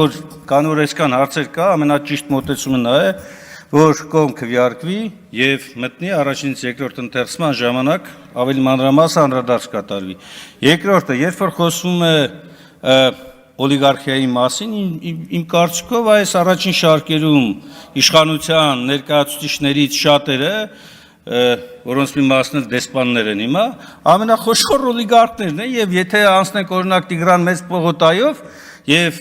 Կանոնական հարցեր կա, ամենաճիշտ մոտեցումը նա է, որ կողմ քվեարկվի եւ մտնի առաջինից երկրորդ ընթերցման ժամանակ ավելի մանրամասն անդրադարձ կատարվի։ Երկրորդը, երբ որ խոսվում է օլիգարխիայի մասին, իմ կարծիքով այս առաջին շարքերում իշխանության ներկայացուցիչներից շատերը, որոնց մի մասն էլ դեսպաններ են հիմա, ամենախոշոր օլիգարխներն են եւ եթե անցնենք օրինակ Տիգրան Մեծ պողոտայով եւ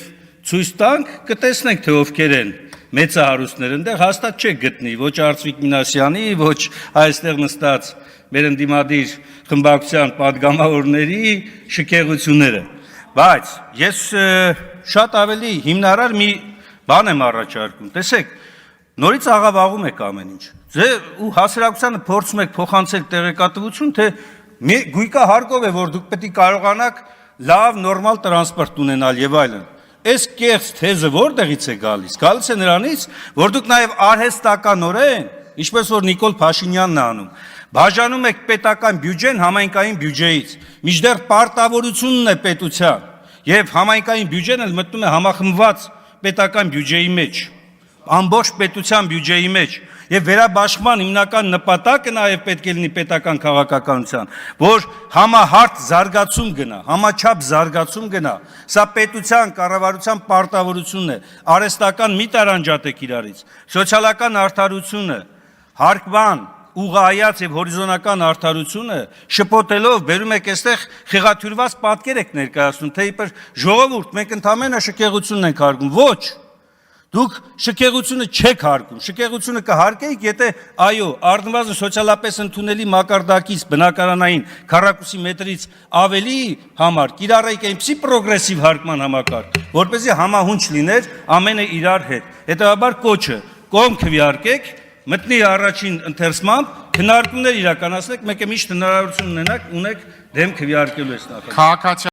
ցույց տանք, կտեսնենք թե ովքեր են մեծահարուստներ, այնտեղ հաստատ չեք գտնի ոչ Արծվիկ Մինասյանի, ոչ այստեղ նստած մեր ընդդիմադիր խմբակցության падգամավորների շքեղությունները, բայց ես շատ ավելի հիմնարար մի բան եմ առաջարկում, տեսեք, նորից աղավաղում եք ամեն ինչ, ու հասարակությանը փորձում եք փոխանցել տեղեկատվություն, թե գույքա հարկով է, որ դուք պետք է կարողանաք լավ նորմալ տրանսպորտ ունենալ եւ այլն։ Այս կեղծ թեզը որտեղից է գալիս։ Գալիս է նրանից, որ դուք նաև արհեստականորեն, ինչպես որ Նիկոլ Փաշինյանն է անում, բաժանում եք պետական բյուջեն համայնքային բյուջեից, մինչդեռ պարտավորությունն է պետության, եւ համայնքային բյուջեն էլ մտնում է համախմբված պետական բյուջեի մեջ, ամբողջ պետության բյուջեի մեջ, եւ վերաբաշխման հիմնական նպատակը նաև պետք է լինի պետական քաղաքականության, որ համահարթ զարգացում գնա, համաչափ զարգացում գնա, սա պետության կառավարության պարտավորությունն է, արհեստական մի տարանջատեք իրարից, սոցիալական արդարությունը, հարկման, ուղղայաց եւ հորիզոնական արդարությունը շփոթելով բերում եք այստեղ խեղաթյուրված պատկեր եք ներկայացնում, թե իբր ժողովուրդ, մենք ընդամենը շքեղությունն ենք հարգում, ոչ Դուք շքեղությունը չեք հարկում, շքեղությունը կհարկեիք, եթե այո, առնվազն սոցիալապես ընդունելի մակարդակից բնակարանային քառակուսի մետրից ավելի համար կիրառեիք այնպիսի պրոգրեսիվ հարկման համակարգ, որպեսզի համահունչ լիներ ամենը իրար հետ։ Հետևաբար կոչը կողմ քվեարկեք, մտնի առաջին ընթերցմամբ, քննարկումներ իրականացնեք, մեկ է միշտ հնարավորություն ունեք դեմ քվեարկելու այս նախագծը։